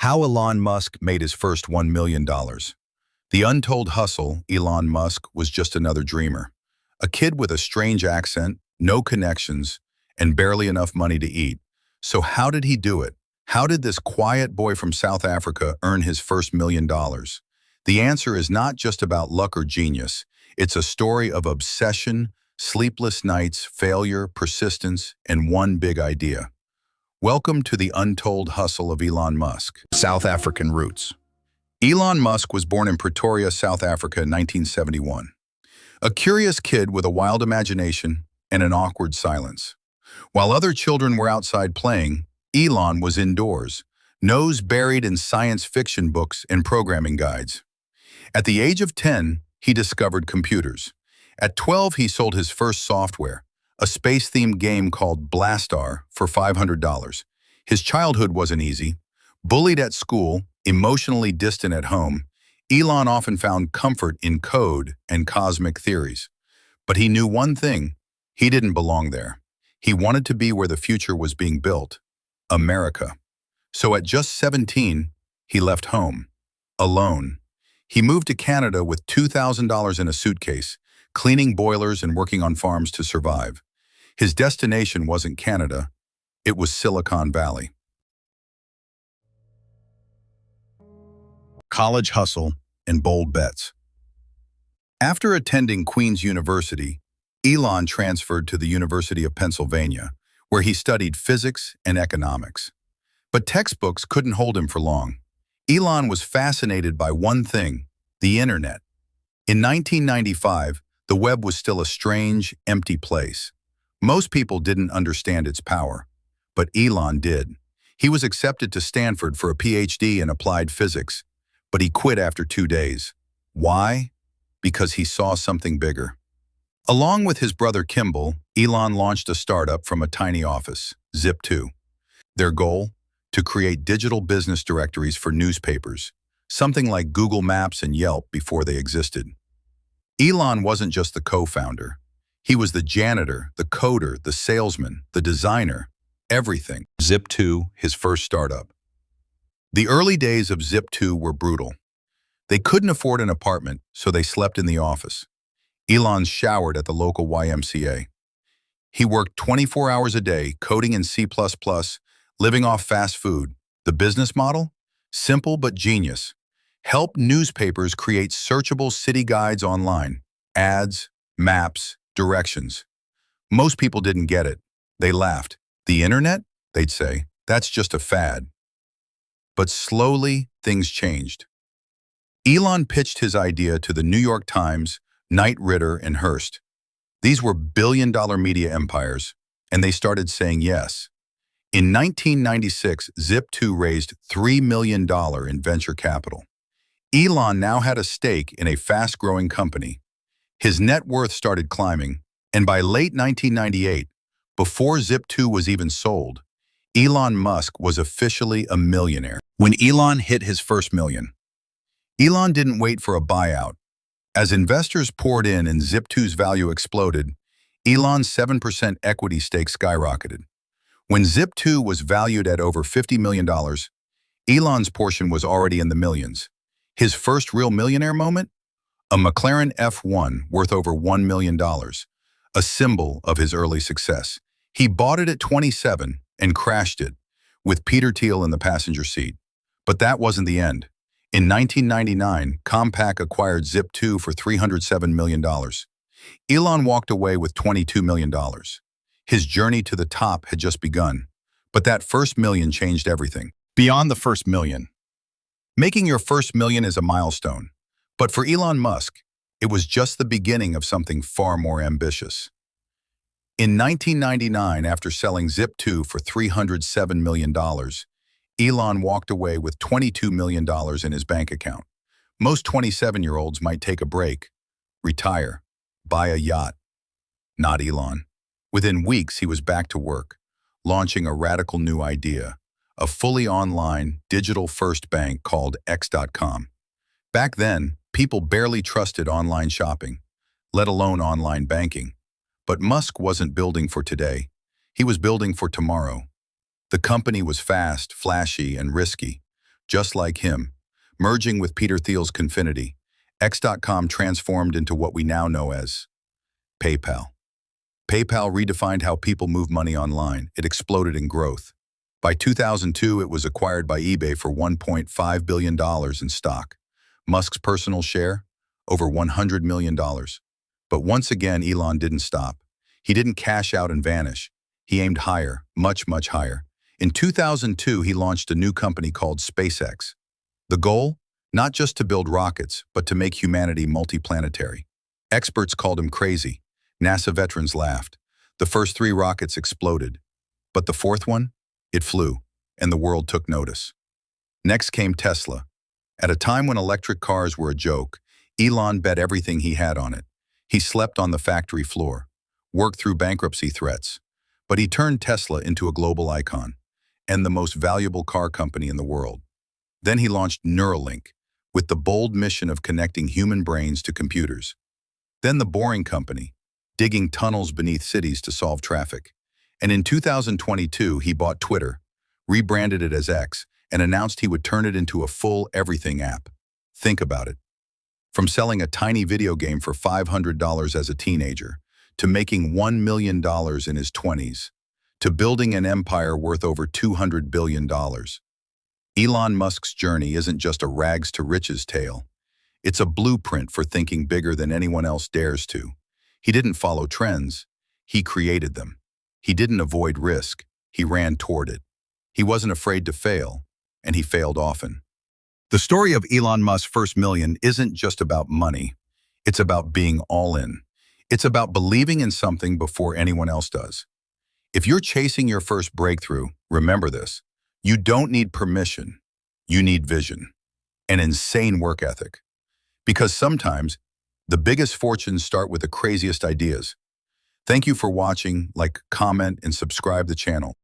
How Elon Musk made his first $1 million. The untold hustle, Elon Musk was just another dreamer. A kid with a strange accent, no connections, and barely enough money to eat. So how did he do it? How did this quiet boy from South Africa earn his first $1 million? The answer is not just about luck or genius. It's a story of obsession, sleepless nights, failure, persistence, and one big idea. Welcome to the untold hustle of Elon Musk. South African roots. Elon Musk was born in Pretoria, South Africa in 1971. A curious kid with a wild imagination and an awkward silence. While other children were outside playing, Elon was indoors, nose buried in science fiction books and programming guides. At the age of 10, he discovered computers. At 12, he sold his first software, a space-themed game called Blastar, for $500. His childhood wasn't easy. Bullied at school, emotionally distant at home, Elon often found comfort in code and cosmic theories. But he knew one thing: he didn't belong there. He wanted to be where the future was being built, America. So at just 17, he left home, alone. He moved to Canada with $2,000 in a suitcase, cleaning boilers and working on farms to survive. His destination wasn't Canada, it was Silicon Valley. College hustle and bold bets. After attending Queen's University, Elon transferred to the University of Pennsylvania, where he studied physics and economics. But textbooks couldn't hold him for long. Elon was fascinated by one thing: the internet. In 1995, the web was still a strange, empty place. Most people didn't understand its power, but Elon did. He was accepted to Stanford for a PhD in applied physics, but he quit after 2 days. Why? Because he saw something bigger. Along with his brother Kimball, Elon launched a startup from a tiny office, Zip2. Their goal? To create digital business directories for newspapers, something like Google Maps and Yelp before they existed. Elon wasn't just the co-founder. He was the janitor, the coder, the salesman, the designer, everything. Zip2, his first startup. The early days of Zip2 were brutal. They couldn't afford an apartment, so they slept in the office. Elon showered at the local YMCA. He worked 24 hours a day, coding in C++, living off fast food. The business model? Simple but genius. Help newspapers create searchable city guides online. Ads, maps, directions. Most people didn't get it. They laughed. The internet? They'd say. That's just a fad. But slowly, things changed. Elon pitched his idea to the New York Times, Knight Ridder, and Hearst. These were billion-dollar media empires, and they started saying yes. In 1996, Zip2 raised $3 million in venture capital. Elon now had a stake in a fast-growing company. His net worth started climbing, and by late 1998, before Zip2 was even sold, Elon Musk was officially a millionaire. When Elon hit his first million, Elon didn't wait for a buyout. As investors poured in and Zip2's value exploded, Elon's 7% equity stake skyrocketed. When Zip2 was valued at over $50 million, Elon's portion was already in the millions. His first real millionaire moment? A McLaren F1 worth over $1 million, a symbol of his early success. He bought it at 27 and crashed it, with Peter Thiel in the passenger seat. But that wasn't the end. In 1999, Compaq acquired Zip2 for $307 million. Elon walked away with $22 million. His journey to the top had just begun. But that first million changed everything. Beyond the first million. Making your first million is a milestone. But for Elon Musk, it was just the beginning of something far more ambitious. In 1999, after selling Zip2 for $307 million, Elon walked away with $22 million in his bank account. Most 27-year-olds might take a break, retire, buy a yacht. Not Elon. Within weeks, he was back to work, launching a radical new idea, a fully online, digital-first bank called X.com. Back then, people barely trusted online shopping, let alone online banking. But Musk wasn't building for today. He was building for tomorrow. The company was fast, flashy, and risky. Just like him, merging with Peter Thiel's Confinity, X.com transformed into what we now know as PayPal. PayPal redefined how people move money online. It exploded in growth. By 2002, it was acquired by eBay for $1.5 billion in stock. Musk's personal share? Over $100 million. But once again, Elon didn't stop. He didn't cash out and vanish. He aimed higher, much, much higher. In 2002, he launched a new company called SpaceX. The goal? Not just to build rockets, but to make humanity multiplanetary. Experts called him crazy. NASA veterans laughed. The first 3 rockets exploded. But the 4th one? It flew, and the world took notice. Next came Tesla. At a time when electric cars were a joke, Elon bet everything he had on it. He slept on the factory floor, worked through bankruptcy threats, but he turned Tesla into a global icon and the most valuable car company in the world. Then he launched Neuralink with the bold mission of connecting human brains to computers. Then the Boring Company, digging tunnels beneath cities to solve traffic. And in 2022, he bought Twitter, rebranded it as X, and announced he would turn it into a full everything app. Think about it. From selling a tiny video game for $500 as a teenager, to making $1 million in his 20s, to building an empire worth over $200 billion. Elon Musk's journey isn't just a rags to riches tale. It's a blueprint for thinking bigger than anyone else dares to. He didn't follow trends, he created them. He didn't avoid risk, he ran toward it. He wasn't afraid to fail, and he failed often. The story of Elon Musk's first million isn't just about money. It's about being all in. It's about believing in something before anyone else does. If you're chasing your first breakthrough, remember this. You don't need permission. You need vision. An insane work ethic. Because sometimes, the biggest fortunes start with the craziest ideas. Thank you for watching. Like, comment, and subscribe the channel.